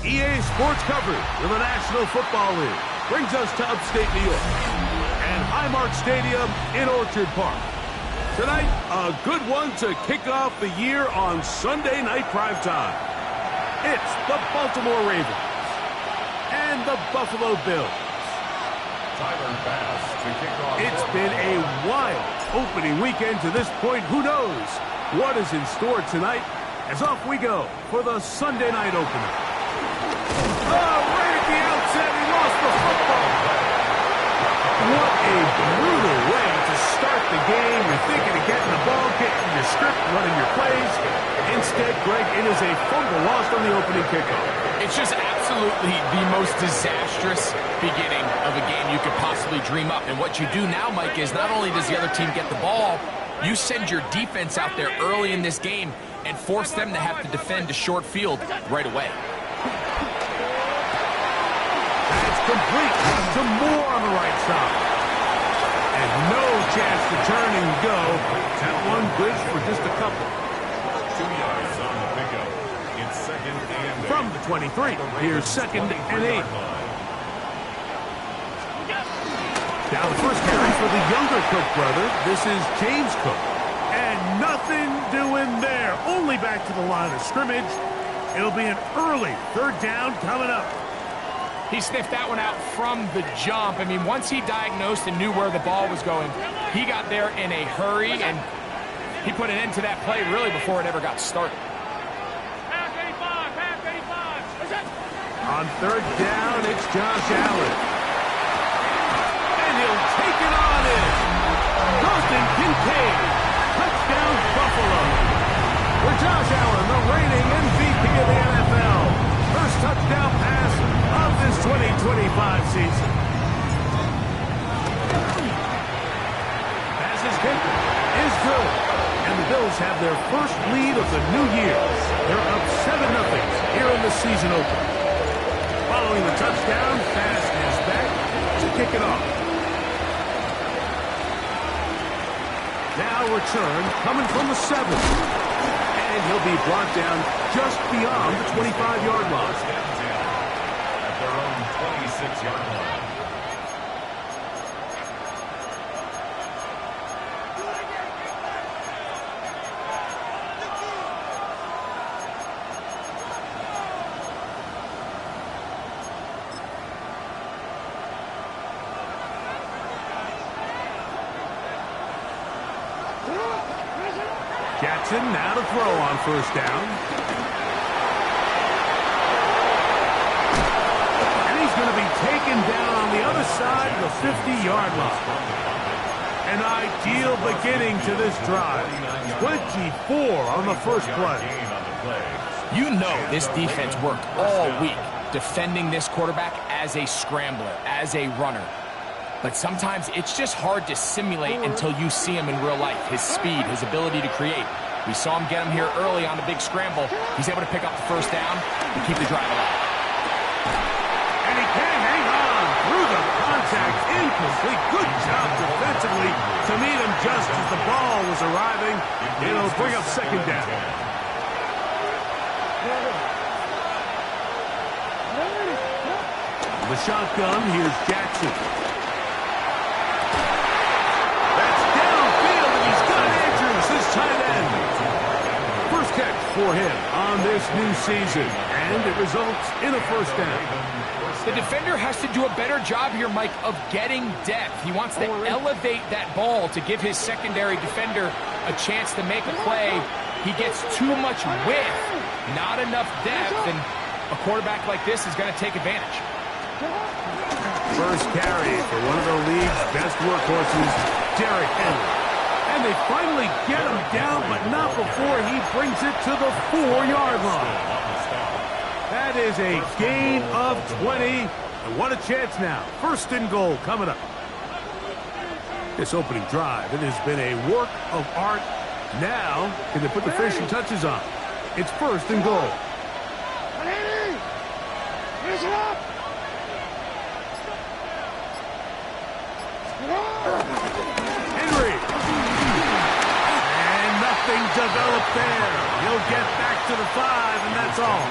EA Sports coverage of the National Football League brings us to upstate New York and Highmark Stadium in Orchard Park. Tonight, a good one to kick off the year on Sunday night primetime. It's the Baltimore Ravens and the Buffalo Bills. Tyler Bass to kick off. It's been a wild opening weekend to this point. Who knows what is in store tonight? As off we go for the Sunday night opener. Oh, right at the outset, he lost the football. What a brutal way to start the game. You're thinking of getting the ball, getting your script, running your plays. Instead, Greg, it is a fumble lost on the opening kickoff. It's just absolutely the most disastrous beginning of a game you could possibly dream up. And what you do now, Mike, is not only does the other team get the ball, you send your defense out there early in this game and force them to have to defend a short field right away. Complete to Moore on the right side. And no chance to turn and go. That one good for just a couple. 2 yards on the pickup. It's second and 8. From the 23, here's second and 8. Now the first carry for the younger Cook brother. This is James Cook. And nothing doing there. Only back to the line of scrimmage. It'll be an early third down coming up. He sniffed that one out from the jump. I mean, once he diagnosed and knew where the ball was going, he got there in a hurry, and he put an end to that play really before it ever got started. Pass 85, pass 85. On third down, it's Josh Allen. And he'll take it on in. Austin Kincaid. Touchdown, Buffalo. For Josh Allen, the reigning MVP of the NFL. First touchdown pass of this 2025 season. Pass is kicked. Is good. And the Bills have their first lead of the new year. They're up 7-0 here in the season opener. Following the touchdown, pass is back to kick it off. Now return coming from the 7. And he'll be brought down just beyond the 25-yard line. At their own 26-yard line. Jackson now to throw on first down. And he's going to be taken down on the other side of the 50-yard line. An ideal beginning to this drive. 24 on the first play. You know this defense worked all week defending this quarterback as a scrambler, as a runner. But sometimes it's just hard to simulate until you see him in real life. His speed, his ability to create. We saw him get him here early on a big scramble. He's able to pick up the first down and keep the drive alive. And he can hang on through the contact. Incomplete. Good job defensively to meet him just as the ball was arriving. It'll bring up second down. The shotgun, here's Jackson. That's downfield, and he's got Andrews, his tight end. First catch for him on this new season, and it results in a first down. The defender has to do a better job here, Mike, of getting depth. He wants to elevate that ball to give his secondary defender a chance to make a play. He gets too much width, not enough depth, and a quarterback like this is going to take advantage. First carry for one of the league's best workhorses, Derrick Henry. And they finally get him down, but not before he brings it to the 4-yard line. That is a gain of 20. And what a chance now. First and goal coming up. This opening drive, it has been a work of art Now, can they put the finishing touches on? It's 1st and goal. Finish it up! Henry. And nothing developed there. He'll get back to the 5, and that's all.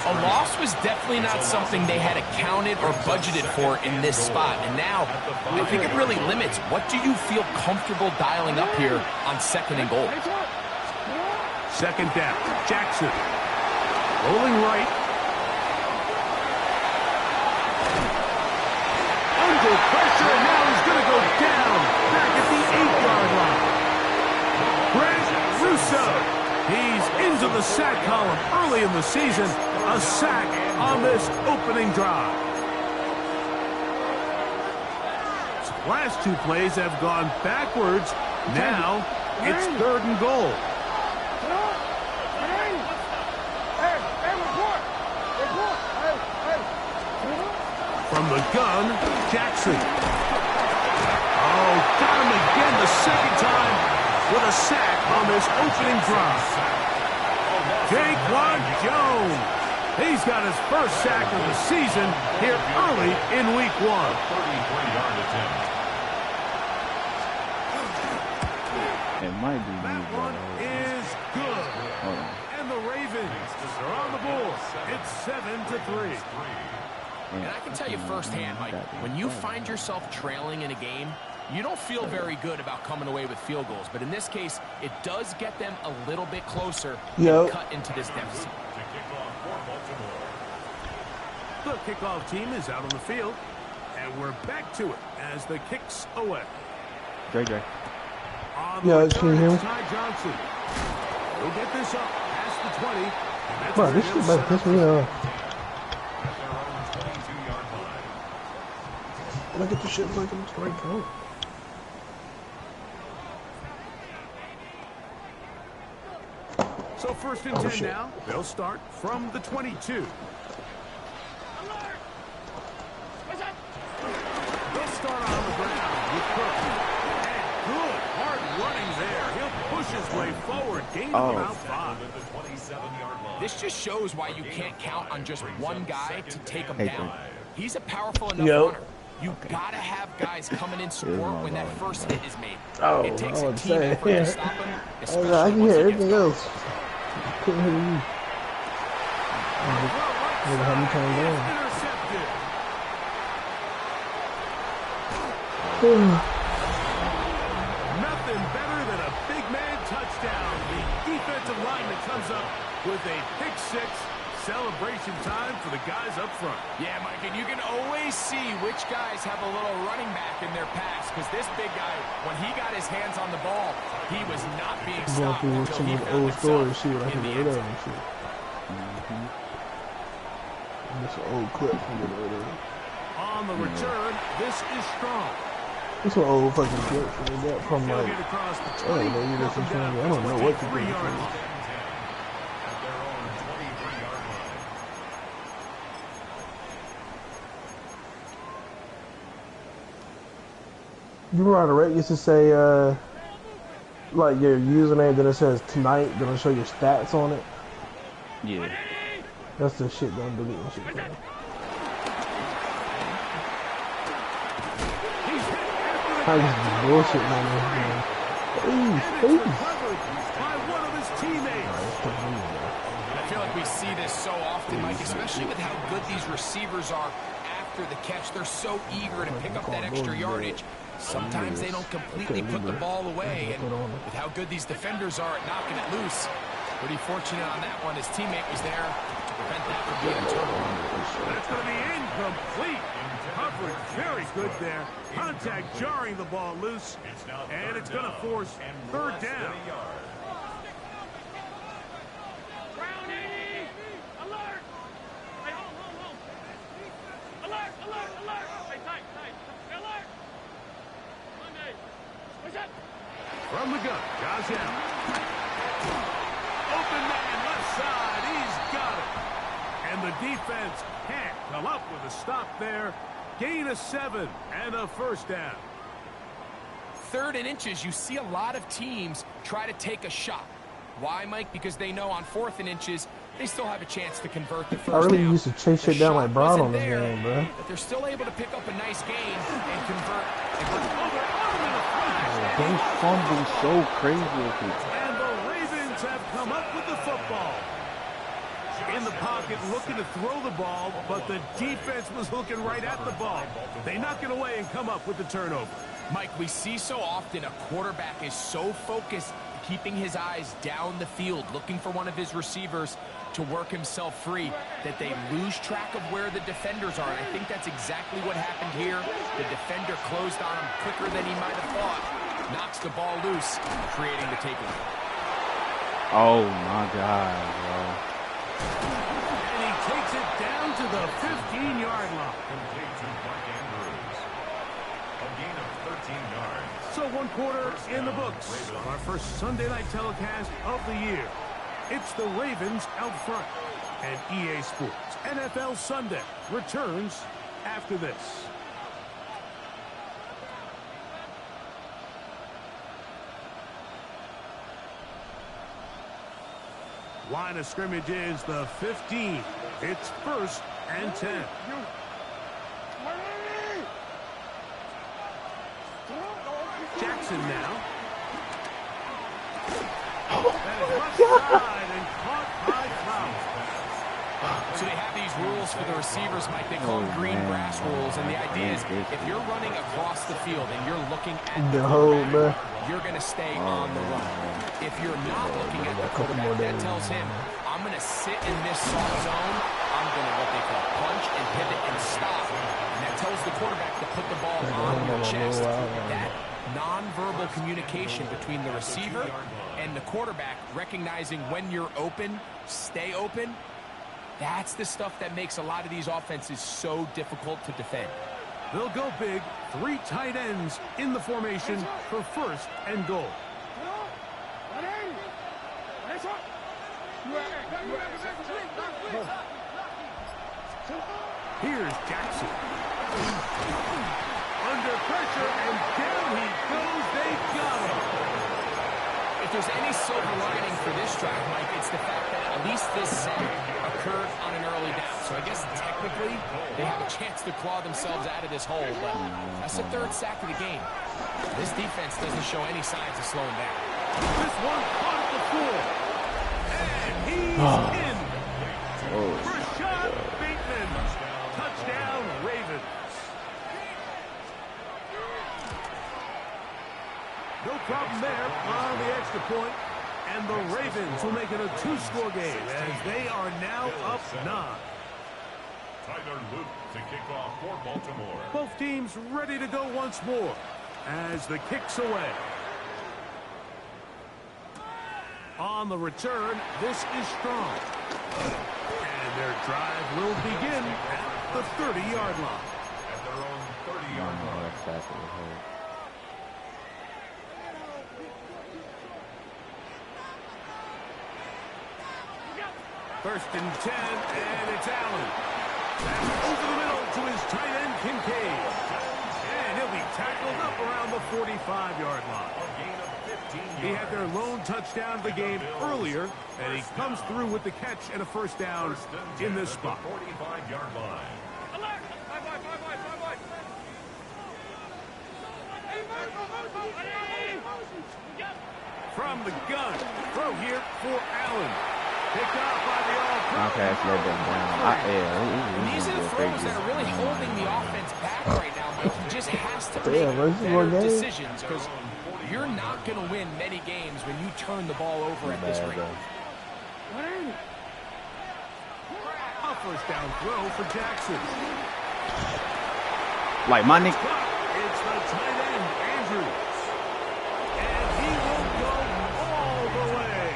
A loss was definitely not something they had accounted or budgeted for in this spot. And now, I think it really limits what do you feel comfortable dialing up here on 2nd and goal. 2nd down. Jackson. Rolling right. Under pressure, and now he's going to go down. Back at the 8-yard line. Greg Russo. He's into the sack column early in the season. A sack on this opening drive. So last 2 plays have gone backwards. Now it's 3rd and goal. From the gun, Jackson. Oh, got him again the 2nd time with a sack on this opening drive. Jaquan Jones. He's got his 1st sack of the season here early in week 1. 33-yard attempt. It might be me, That one is good. And the Ravens are on the board. It's 7-3. And I can tell you firsthand, Mike, when you find yourself trailing in a game, you don't feel very good about coming away with field goals. But in this case, it does get them a little bit closer and cut into this deficit. The kickoff team is out on the field, and we're back to it as the kicks away. JJ. On the return, Ty Johnson. He'll get this up past the 20. Bro, this shit about to piss me off. Look at the shit like I'm straight coat. So 1st and 10 now. They'll start from the 22. They'll start on the ground with Cook. And good hard running there. He'll push his way forward, gain about 5. This just shows why you can't count on just one guy to take him down. He's a powerful enough runner. You gotta have guys coming in support when that 1st hit is made. It takes a team effort to stop him, especially I can once hear he gets everything else. Couldn't hear you. How many times Nothing better than a big man touchdown. The defensive lineman comes up with a pick 6. Celebration time for the guys up front. Yeah, Mike, and you can always see which guys have a little running back in their pass, because this big guy, when he got his hands on the ball, he was not being stopped going until through he some found old stories, himself see what I in can the get end rid of zone. and shit. This an old clip from the other. On the return, this is strong. This one old fucking clip from He'll like, get across the I don't know, you listen to me. I don't know what to do. 3-yard line. You remember how the rate used to say, like your username, then it says tonight, then it'll show your stats on it? Yeah. That's the shit that I'm deleting shit from. I just be bullshit, man. Please. By one of his teammates. I feel like we see this so often, Mike, especially with how good these receivers are after the catch. They're so eager to pick up that extra yardage. Sometimes they don't completely put the ball away, and with how good these defenders are at knocking it loose, pretty fortunate on that one. His teammate was there to prevent that from being a turnover. That's going to be incomplete. Coverage very good there. Contact jarring the ball loose, and it's going to force 3rd down. Ground 80! Alert! Hey, hold. Alert! Hey, tight. Hey, alert! Monday. What's up? From the gun, Josh Allen. Open man, left side, he's got it. And the defense can't come up with a stop there. Gain of 7 and a 1st down. 3rd and inches, you see a lot of teams try to take a shot. Why, Mike? Because they know on 4th and inches, they still have a chance to convert the first I really down. used to chase shit down like Brown on this game, bro. But they're still able to pick up a nice gain and convert. They fumble so crazy with it. And the Ravens have come up with the football. In the pocket, looking to throw the ball, but the defense was looking right at the ball. They knock it away and come up with the turnover. Mike, we see so often a quarterback is so focused, keeping his eyes down the field, looking for one of his receivers to work himself free, that they lose track of where the defenders are. And I think that's exactly what happened here. The defender closed on him quicker than he might have thought. Knocks the ball loose, creating the takeaway. Oh my God, bro. And he takes it down to the 15-yard line. Complete to Mark Andrews. A gain of 13 yards. So 1 quarter in the books on our first Sunday night telecast of the year. It's the Ravens out front. And EA Sports NFL Sunday returns after this. Line of scrimmage is the 15. It's 1st and 10. Jackson now. That is left side and caught by Flowers. So they have these rules for the receivers, Mike. They call them green grass rules. And the idea is if you're running across the field and you're looking at the quarterback, you're going to stay on the run. If you're not looking at the quarterback, that tells him, I'm going to sit in this soft zone. I'm going to what they call punch and pivot and stop. And that tells the quarterback to put the ball on your chest. That nonverbal communication between the receiver and the quarterback, recognizing when you're open, stay open, that's the stuff that makes a lot of these offenses so difficult to defend. They'll go big. 3 tight ends in the formation for 1st and goal. Here's Jackson. Under pressure, and down he goes. They got him. If there's any silver lining for this drive, Mike, it's the fact that at least this sack occurred on an early down. So I guess technically they have a chance to claw themselves out of this hole, but that's the 3rd sack of the game. This defense doesn't show any signs of slowing down. This one caught at the 4. And he's in. Rashad Bateman. Touchdown, Ravens. No problem there on the extra point. And the Ravens will make it a 2-score game as they are now up 9. Tyler Luke to kick off for Baltimore. Both teams ready to go once more as the kick's away. On the return, this is strong. And their drive will begin at the 30-yard line. At their own 30-yard line. 1st and 10, and it's Allen. That's over the middle to his tight end, Kincaid. And he'll be tackled up around the 45-yard line. A gain of 15 yards. He had their lone touchdown of the game earlier, and he comes through with the catch and a 1st down in this spot. 45-yard line. Alert! Bye, bye, bye, bye, bye, bye. From the gun, throw here for Allen. Picked off by the all-pro. Okay, let them down. And these are the throws that are really holding the offense back right now, Mike. He just has to make this is one better game. decisions because you're not going to win many games when you turn the ball over at this rate. A 1st down throw for Jackson. Like my nigga. It's the tight end, Andrews. And he will go all the way.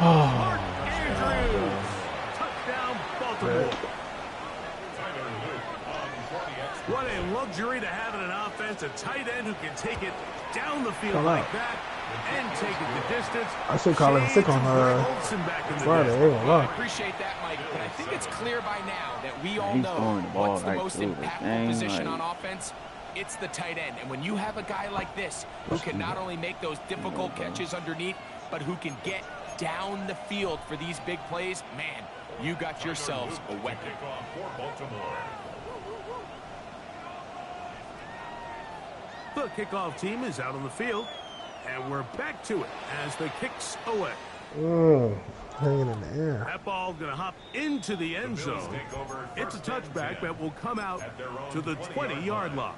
Mark Andrews. Touchdown, Baltimore. What a luxury to have in an offense. A tight end who can take it down the field like that and take it the distance. I should call him sick on Friday. I appreciate that, Mike, but I think it's clear by now that we all know throwing the ball what's the right most through the impactful thing, position like- on offense. it's the tight end. And when you have a guy like this who can not only make those difficult catches underneath, but who can get down the field for these big plays, man, you got yourselves a weapon. Kickoff for Baltimore. The kickoff team is out on the field, and we're back to it as the kicks away. Hanging in the air. That ball going to hop into the end zone. It's a touchback that will come out to the 20-yard line.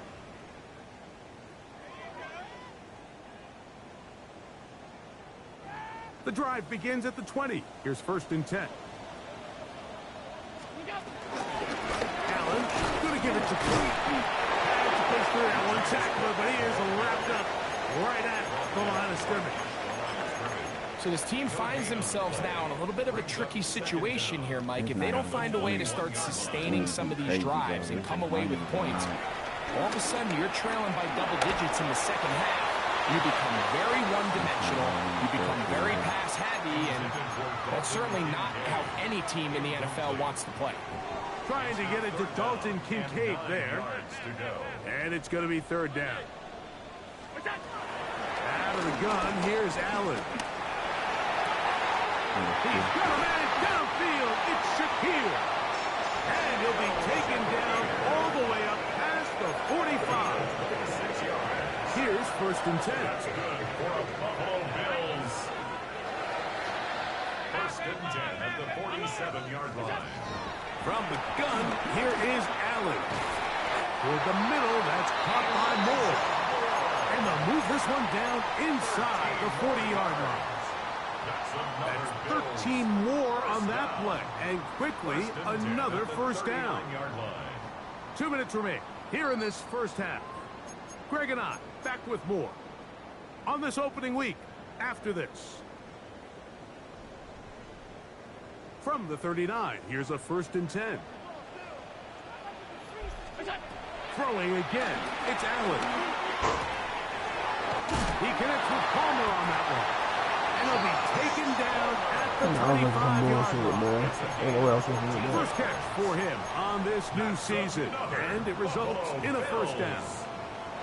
The drive begins at the 20. Here's 1st and 10. Allen going to give it to Cleveland. Had to push through that one tackler, but he is wrapped up right at the line of scrimmage. So this team finds themselves now in a little bit of a tricky situation here, Mike. If they don't find a way to start sustaining some of these drives and come away with points, all of a sudden you're trailing by double digits in the second half. You become very one-dimensional, you become very pass-heavy, and that's certainly not how any team in the NFL wants to play. Trying to get it to Dalton Kincaid there. And it's going to be 3rd down. Out of the gun, here's Allen. He's got a man downfield. It's Shakir. And he'll be taken down all the way up past the 45. Here's 1st and 10. That's good for a Buffalo Bills. 1st and 10 at the 47-yard line. From the gun, here is Allen. Toward the middle, that's caught by Moore. And they'll move this one down inside the 40-yard line. That's 13 more on that play. And quickly, another 1st down. 2 minutes remain here in this first half. Greg and I back with more on this opening week after this. From the 39, here's a 1st and 10. Throwing again, it's Allen. He connects with Palmer on that one. And he'll be taken down at the 25-yard line. First catch for him on this new season. And it results in a 1st down.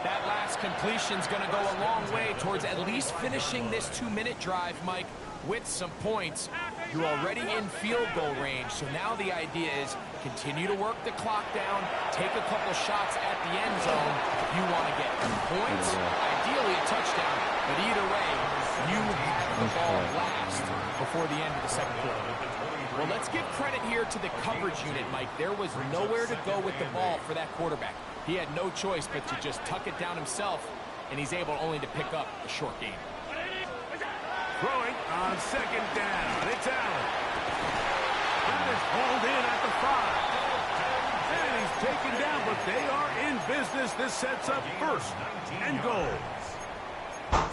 That last completion's going to go a long way towards at least finishing this 2-minute drive, Mike, with some points. You're already in field goal range, so now the idea is continue to work the clock down, take a couple shots at the end zone. You want to get points, ideally a touchdown, but either way, you have the ball last before the end of the second quarter. Well, let's give credit here to the coverage unit, Mike. There was nowhere to go with the ball for that quarterback. He had no choice but to just tuck it down himself, and he's able only to pick up a short gain. Throwing on 2nd down. It's Allen. That is hauled in at the 5. And he's taken down, but they are in business. This sets up 1st and goal.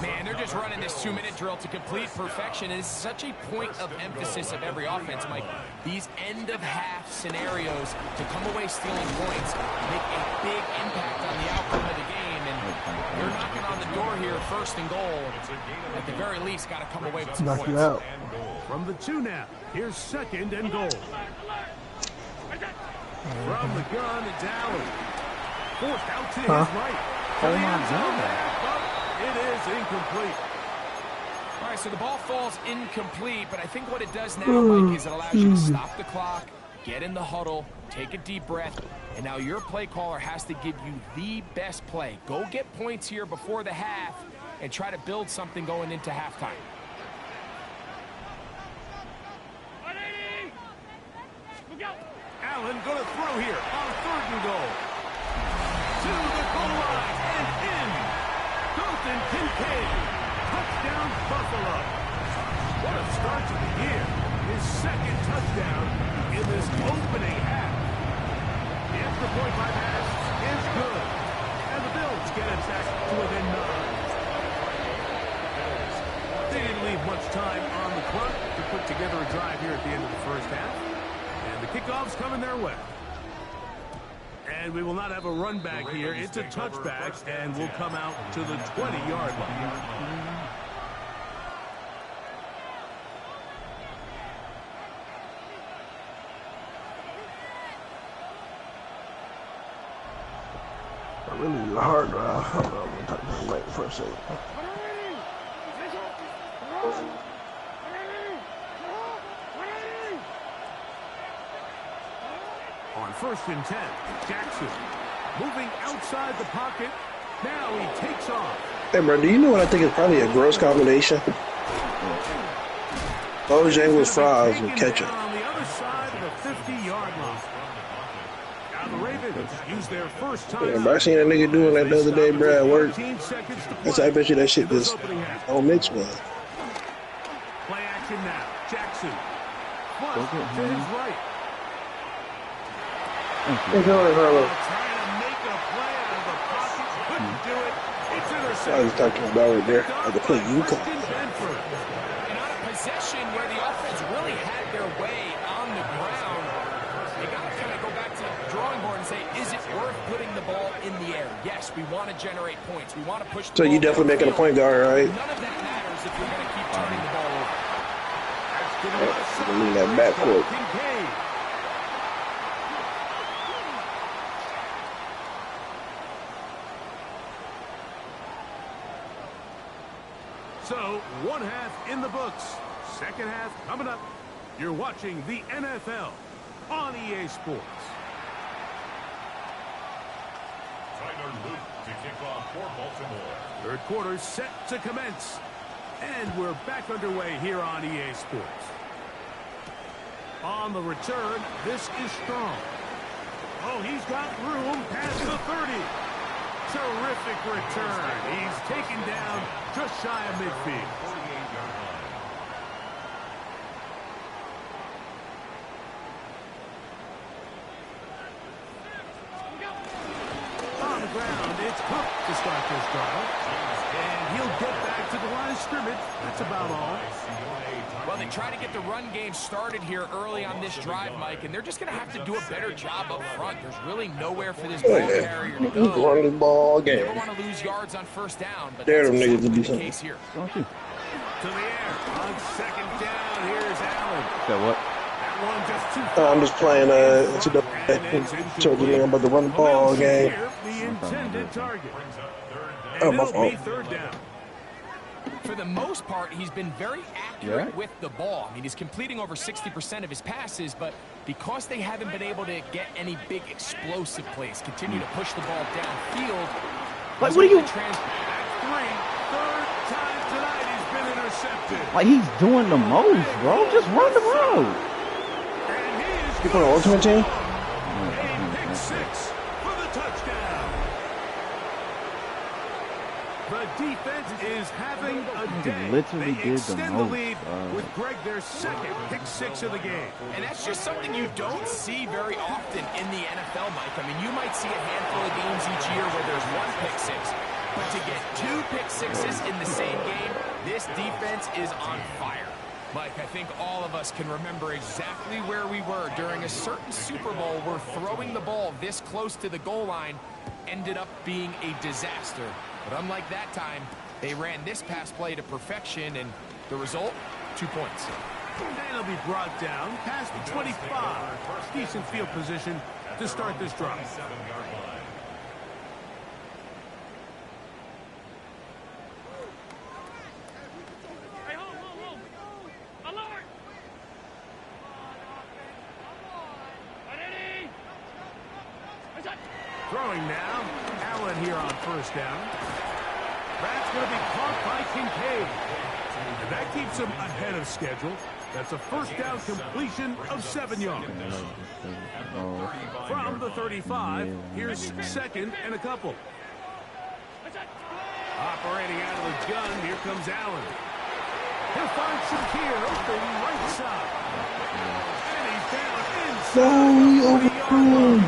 Man, they're just running this 2-minute drill to complete perfection. And it's such a point of emphasis of every offense, Mike. These end-of-half scenarios to come away stealing points make a big impact on the outcome of the game. And they're knocking on the door here, 1st and goal. At the very least, got to come away with some Knock points. you out. From the 2 now, here's 2nd and goal. From the gun, it's Allen. Forced out to his right. Oh, my God. It is incomplete. All right, so the ball falls incomplete, but I think what it does now, Mike, is it allows you to stop the clock, get in the huddle, take a deep breath, and now your play caller has to give you the best play. Go get points here before the half and try to build something going into halftime. Allen going to throw here on 3rd and goal. To the goal line and in. Dalton Kincaid. Touchdown, Buffalo. What a start to the year. His 2nd touchdown in this opening half. The extra point by pass is good. And the Bills get it back to within 9. They didn't leave much time on the clock to put together a drive here at the end of the first half. And the kickoff's coming their way. And we will not have a run back here. It's a touchback, and we'll come out to the 20-yard line. really hard drive. Hold on, I'm gonna type that link for a second. On 1st and 10, Jackson moving outside the pocket. Now he takes off. Hey, bro, do you know what I think is probably a gross combination? Bojangles fries with ketchup. On the other side of the 50-yard line. Now the Ravens use their first time. Yeah, bro, I seen that nigga doing that the other day, bro, at work. I bet you that shit just don't mix well. Play action now. Jackson. Flush to his right. Thank you, Harlow. Trying to make a play out of the pocket. Couldn't do it. It's intercepted. I was talking about right there. I could play UConn. And on a possession where the offense really had their way on the ground, you got to kind of go back to the drawing board and say, is it worth putting the ball in the air? Yes, we want to generate points. We want to push the So ball you definitely making a point guard, right? None of that matters if you're going to keep turning the ball over. I mean that backcourt. So, one half in the books. Second half coming up. You're watching the NFL on EA Sports. Tyler Luke to kick off for Baltimore. Third quarter set to commence. And we're back underway here on EA Sports. On the return, this is Strong. Oh, he's got room past the 30. Terrific return. He's taken down just shy of midfield. 48-yard line. On the ground, it's Cook to start this drive. And he'll get back to the line of scrimmage. That's about all. Well, they try to get the run game started here early on this drive, Mike, and they're just going to have to do a better job up front. There's really nowhere for this ball carrier to go. Run the ball You game. never want to lose yards on first down, but Dare that's them niggas to exactly do the something. case here. Don't you? To the air. On second down, here's Allen. That what? That one just too far. I'm just playing told you about the run the ball game. The intended target. Oh, And my it'll be fault. third down. For the most part, he's been very accurate with the ball. I mean, he's completing over 60% of his passes, but because they haven't been able to get any big explosive plays, continue to push the ball downfield. Like, what are you... Third time tonight he's been intercepted. Like, he's doing the most, bro. Just run the road. And he is You put an ultimate team? a pick six for the touchdown. The defense is having a day. literally They did the extend the most, lead bro. with Greg their second pick six of the game. And that's just something you don't see very often in the NFL, Mike. I mean, you might see a handful of games each year where there's one pick six, but to get two pick sixes in the same game, this defense is on fire. Mike, I think all of us can remember exactly where we were during a certain Super Bowl where throwing the ball this close to the goal line ended up being a disaster. But unlike that time, they ran this pass play to perfection, and the result, 2 points. And he'll be brought down past the 25. Decent field position to start this drive. 7-yard line. Hey, hold. Alert! Ready? Throwing now. Allen here on first down. That's going to be caught by Kincaid. And that keeps him ahead of schedule. That's a first down completion of 7 yards. From the 35, here's second and a couple. Operating out of the gun, here comes Allen. He'll find Shakir open right side. And he's down inside. No,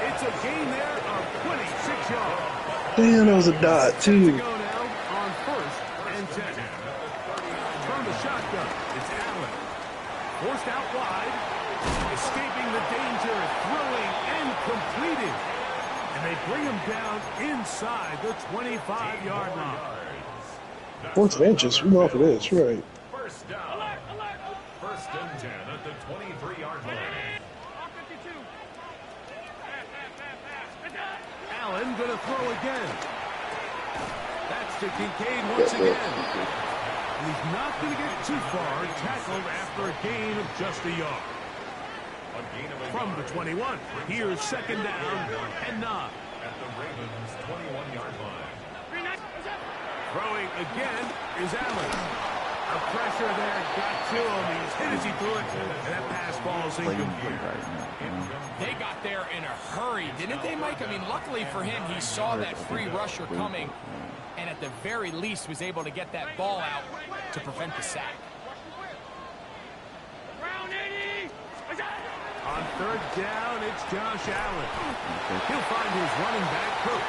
It's a gain there of 26 yards. damn, that was a dot, too. Go now on first and 10. From the shotgun, it's Allen. Forced out wide. Escaping the danger, throwing and completing. And they bring him down inside the 25-yard line. 4th inches. We're going for this, right? First down. First and 10 at the 23-yard line. Allen going to throw again. That's to Kincaid once again. And he's not going to get too far, tackled after a gain of just a yard. From the 21, here's second down and 9. At the Ravens' 21-yard line. Throwing again is Allen. The pressure there got to him. He's hit as he threw it, and that pass falls incomplete. They got there in a hurry, didn't they, Mike? I mean, luckily for him, he saw that free rusher coming, and at the very least was able to get that ball out to prevent the sack. On third down, it's Josh Allen. He'll find his running back, Cook.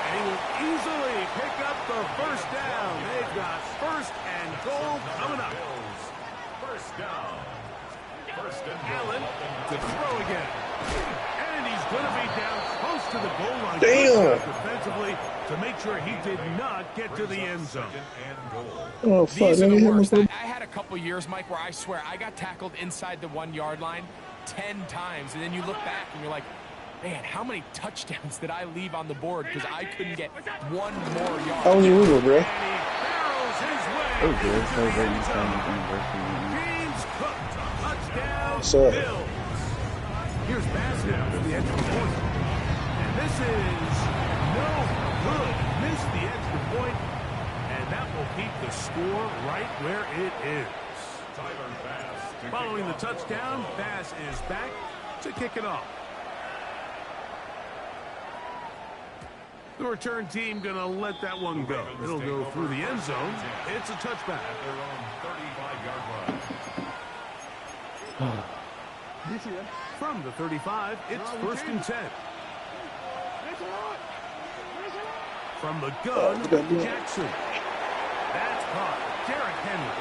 And he will easily pick up the first down. They've got first and goal coming up. First down. Allen to throw again. And he's going to be down close to the goal line. Damn. Defensively to make sure he did not get to the end zone. Oh, fuck. These are Let me the hit worst. my I had a couple years, Mike, where I swear I got tackled inside the 1-yard line 10 times, and then you look back and you're like, man, how many touchdowns did I leave on the board because I couldn't get one more yard? How was your Uber, bro? And he barrels his way. Oh, good. into So the great end in zone. University. James Cook, touchdown, So- Bills. Here's pass now for the extra point. And this is no good. Missed the extra point, and that will keep the score right where it is. Tyler Bass to Following the kick off. touchdown, Bass is back to kick it off. The return team going to let that one go. It'll go through the end zone. It's a touchback. At their own 35-yard line. From the 35, it's first and 10. From the gun, Jackson. That's caught. Derrick Henry.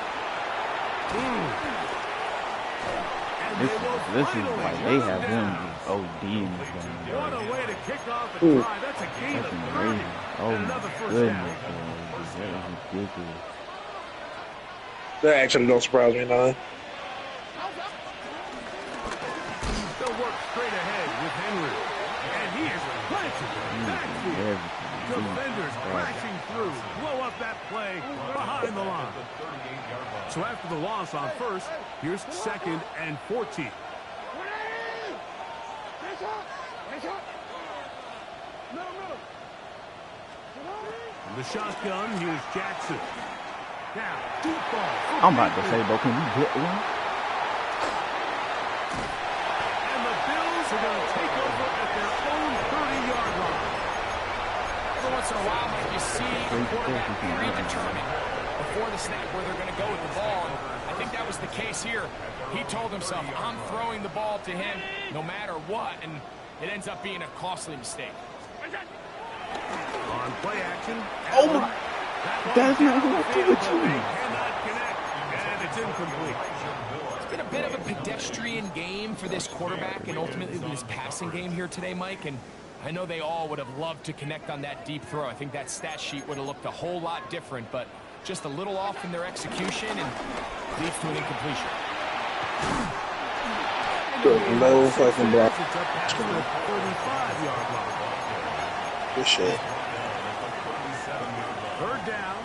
And This they will is finally like they shut have him him down. just ODing this game. What a way to kick off a Ooh. drive. That's a gain of That's 30. amazing. Oh And my another first goodness, down. bro. That is ridiculous. That actually don't surprise me none. They'll work straight ahead with Henry. And he is planted in the backfield. Defenders crashing through. Blow up that play behind the line. The 38-yard line. So after the loss on first, here's second and 14. From the shotgun, here's Jackson. Now, deep ball. I'm about to say, bro, can we get one? And the Bills are going to take over at their own 30-yard line. Every once in a while, Mike, you see the quarterback predetermined before the snap where they're going to go with the ball. And I think that was the case here. He told himself, I'm throwing the ball to him no matter what, and it ends up being a costly mistake. On play action. Oh, my. That's not what I do with They you. cannot connect, and it's incomplete. It's been a bit of a pedestrian game for this quarterback and ultimately this passing game here today, Mike. And I know they all would have loved to connect on that deep throw. I think that stat sheet would have looked a whole lot different, but just a little off in their execution and leads to an incompletion. No fucking block. It's up past the 35-yard line. Good shit. Third down,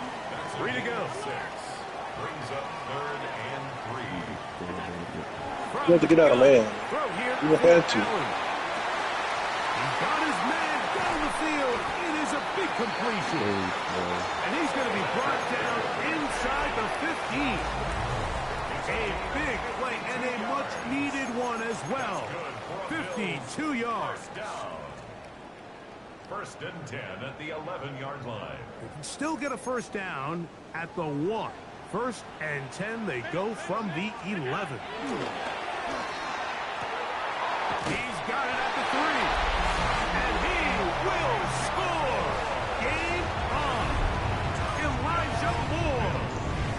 3 to go. Brings up third and 3. You have to get out of man. Throw here. You had to. Allen. He's got his man down the field. It is a big completion. And he's going to be brought down inside the 15. A big play and a much-needed one as well. 52 yards. First and 10 at the 11-yard line. They can still get a first down at the 1. First and 10, they go from the 11. He's got it at the 3. And he will score. Game on. Elijah Moore.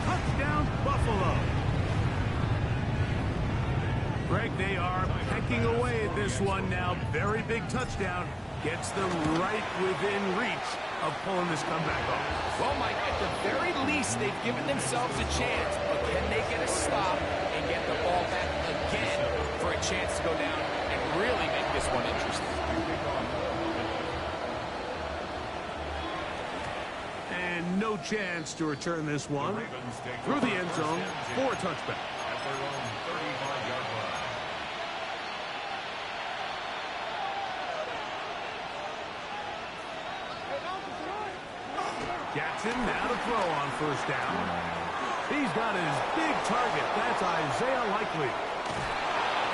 Touchdown, Buffalo. Greg, they are pecking away at this one now. Very big touchdown. Gets them right within reach of pulling this comeback off. Well, Mike, at the very least, they've given themselves a chance, but can they get a stop and get the ball back again for a chance to go down and really make this one interesting? chance to return this one through the end zone for a touchback. At their own 35-yard line. Jackson now to throw on first down. He's got his big target. That's Isaiah Likely.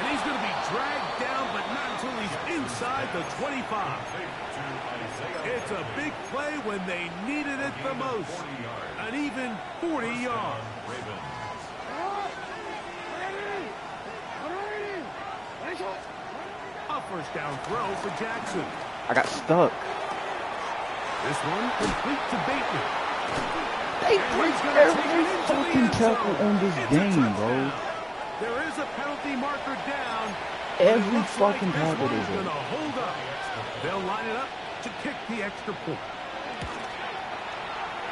And he's going to be dragged down, but not until he's inside the 25. It's a big play when they needed it the most. An even 40 yards. A first down throw for Jackson. I got stuck. This one complete to Bateman. They break every fucking tackle on this game, bro. There is a penalty marker down. Every fucking tackle is is going to it. hold up. They'll line it up to kick the extra point.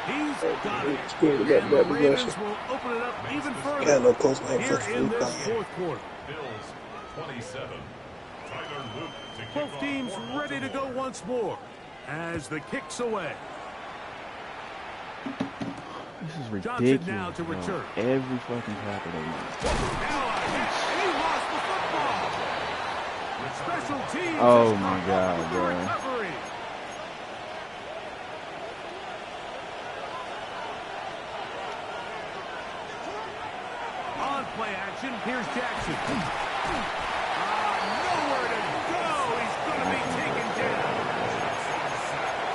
He's got it. And the Ravens will open it up even further here in this fourth quarter. Bills 27. Tyler Luke to kick Both off teams for ready to go once more as the kick's away. This is Johnson ridiculous. now to bro. return. Every fucking tackle they make. Now a hit, and he lost the football. Special teams. Oh has my come God, up with the bro. recovery. On play action, here's Jackson. Nowhere to go. He's going to be taken down.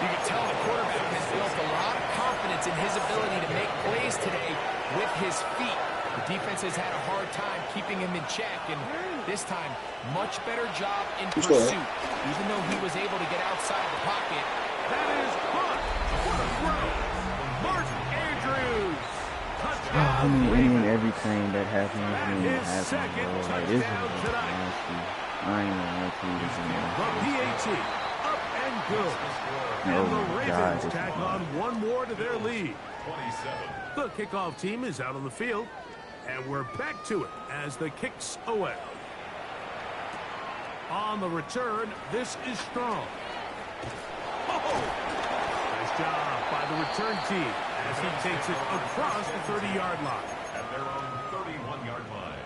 You can tell the quarterback has built a lot of confidence in his ability to make plays today with his feet. The defense has had a hard time keeping him in check, and this time, much better job in pursuit. Even though he was able to get outside the pocket. That is caught. What a throw. Mark Andrews. I mean, any and every claim that happens when it His happens, second bro. Like, this is touchdown just tonight. nasty. I ain't gonna lie to you, this is The nasty. PAT up and good. Oh And the my Ravens God, this tack is on one more to their lead. 27. The kickoff team is out on the field, and we're back to it as the kick's away. On the return, this is Strong. Oh! Nice job by the return team as he takes it across the 30-yard line. At their own 31-yard line.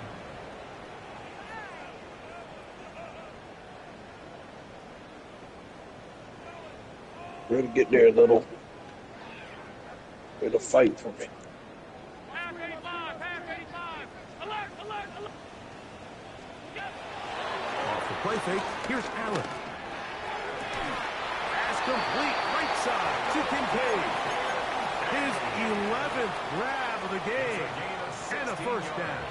Ready to get there, little. Ready to fight for me. Pass 85, pass 85. Alert, alert, alert. Off the play fake, here's Allen. Pass complete, right side to Kincaid. His 11th grab of the game, and a first down.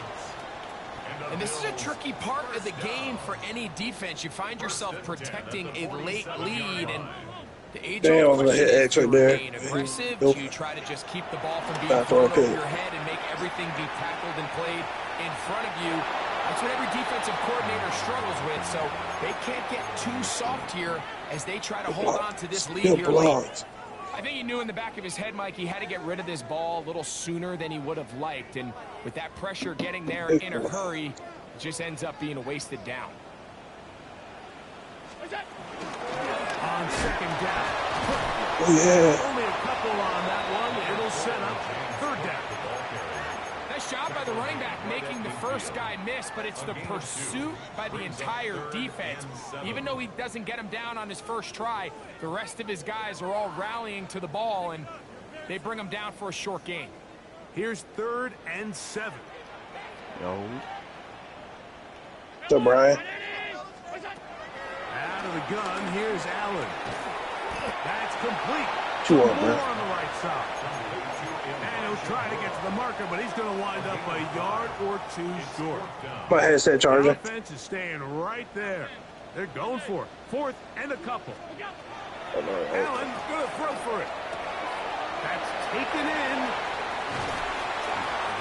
And this is a tricky part of the game for any defense. You find yourself protecting a late lead, and the Damn, I'm age-old gonna hit question is, X do you right there. remain aggressive? Nope. Do you try to just keep the ball from being Back thrown on over kick. your head and make everything be tackled and played in front of you? That's what every defensive coordinator struggles with, so they can't get too soft here as they try to hold on to this lead here late. I think he knew in the back of his head, Mike, he had to get rid of this ball a little sooner than he would have liked. And with that pressure getting there in a hurry, it just ends up being a wasted down. On second down. Oh, yeah. Only a couple on that one. It'll set up third down. Nice job by the running back making the first guy miss, but it's the pursuit by the entire defense. Even though he doesn't get him down on his first try, the rest of his guys are all rallying to the ball, and they bring him down for a short gain. Here's 3rd and 7. Yo. What's up, Brian? Out of the gun, here's Allen. That's complete. Two on, More man. on the right side. And he'll try to get to the marker, but he's going to wind up a yard or two short. My headset The charger. offense is staying right there. They're going for it. 4th and a couple. Allen's going to throw for it. That's taken in.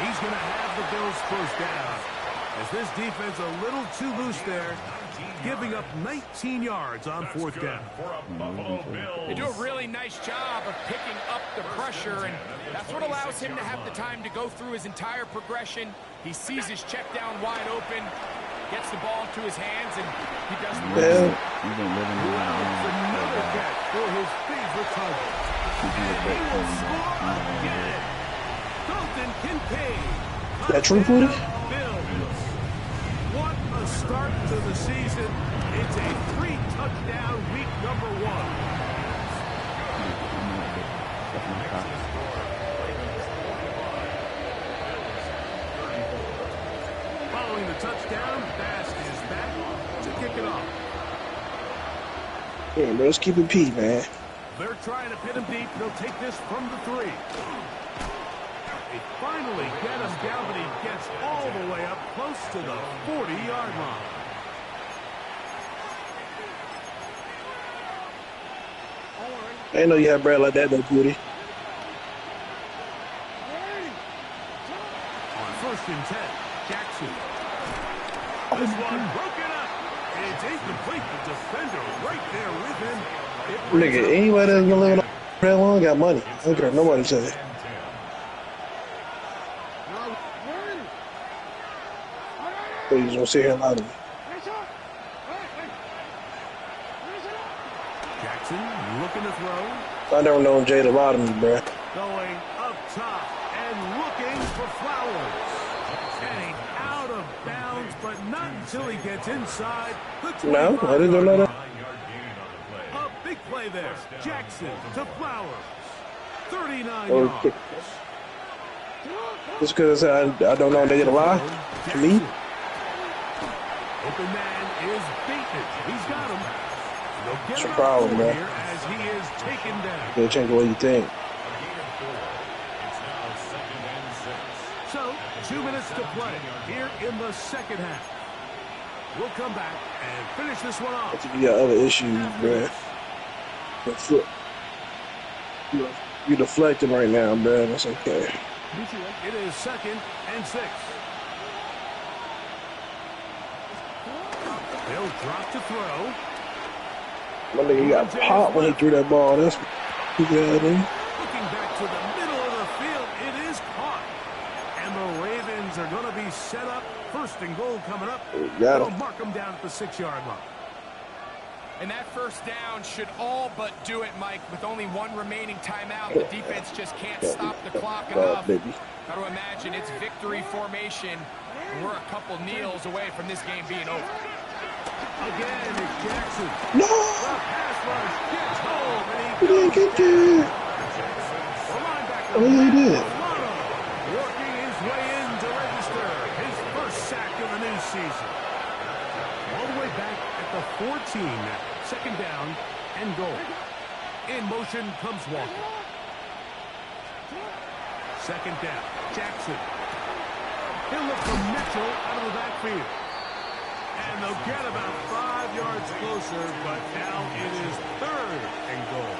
He's going to have the Bills first down. As this defense a little too loose there, giving up 19 yards on 4th down. They do a really nice job of picking up the pressure, and that's what allows him to have the time to go through his entire progression. He sees his check down wide open, gets the ball into his hands, and he does the rest. Yeah. You've been living in Wow, my it's another catch for his favorite target. And he will score again. Dalton Kincaid. That true, Booty? Bills. What a start to the season. It's a 3-touchdown week number 1. Following the touchdown, Bass is back to kick it off. Yeah, bro, let's keep it P, man. They're trying to pin him deep. They'll take this from the 3. They finally get him down, but he gets all the way up close to the 40-yard line. I didn't know you had bread like that, though, Booty. On 1st and 10, Jackson. This one broken up. It's incomplete. The defender right there with him. Nigga, anybody that's been living on bread long got money. I don't care what nobody say. So you just gonna sit here and lie to me. Jackson looking to throw. I never known Jay to lie to me, bruh. Going up top and looking for Flowers. And he's out of bounds, but not until he gets inside the 25. No, I didn't know that. A big play there. Jackson to Flowers. 39 Oh, yards. Just because I don't know they to lie to me. Open man is beaten. He's got him. They'll get What's your him problem, out man? here as he is taken down. They'll change the way you think. So, 2 minutes to play here in the second half. We'll come back and finish this one off. You got other issues, bruh. You're deflecting right now, bruh. That's okay. It is 2nd and 6. They'll drop to throw. My nigga got popped when he threw that ball. That's he got in. Looking back to the middle of the field, it is caught. And the Ravens are going to be set up. 1st and goal coming up. Got They'll him. mark them down at the 6-yard line. And that 1st down should all but do it, Mike. With only 1 remaining timeout, the defense just can't stop the clock enough. Baby. Got to imagine it's victory formation. And we're a couple kneels away from this game being over. Again, it's Jackson. No! The pass rush gets home, and He didn't get you. the linebacker, Oh, yeah, he did. Milano, working his way in to register his 1st sack of the new season. All the way back at the 14 now. 2nd down and goal. In motion comes Walker. 2nd down, Jackson. He'll look for Mitchell out of the backfield. And they'll get about 5 yards closer, but now it is 3rd and goal.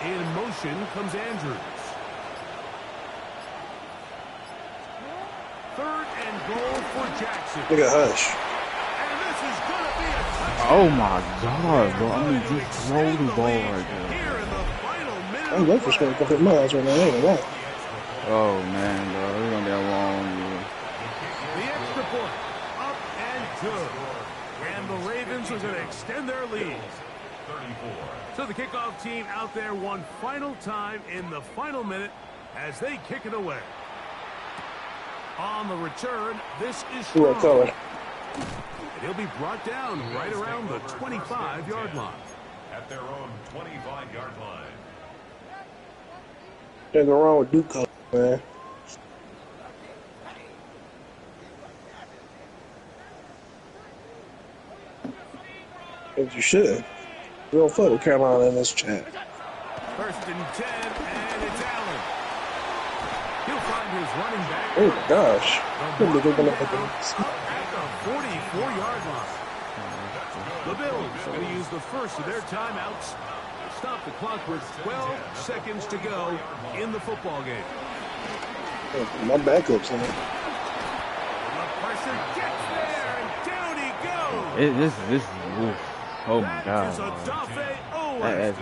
In motion comes Andrews. 3rd and goal for Jackson. Nigga, hush. And this is going to be a touchdown. Oh my god, bro. I mean, just throw the ball right there. Here in the final minute I'm looking for scoring a couple miles right now. I ain't gonna lie. Oh man, bro. We're gonna get long, yeah. the extra point, up and good. And the Ravens are going to extend their lead. 34. So the kickoff team out there one final time in the final minute as they kick it away. On the return, this is Who that Strong. color? And he'll be brought down right around the 25-yard line. At their own 25-yard line. Nothing wrong with Duke color, man. As you should. We don't fuck with Carolina in this chat. 1st and 10, and it's Allen. He'll find his running back. Oh gosh. The Look at down that. up at the 44-yard line. The Bills going to use the first of their timeouts. Stop the clock with 12 seconds to go in the football game. My backup's in it. The pressure gets there, and down he goes. This is oof. Oh my That is god. a Dafe Owens. That is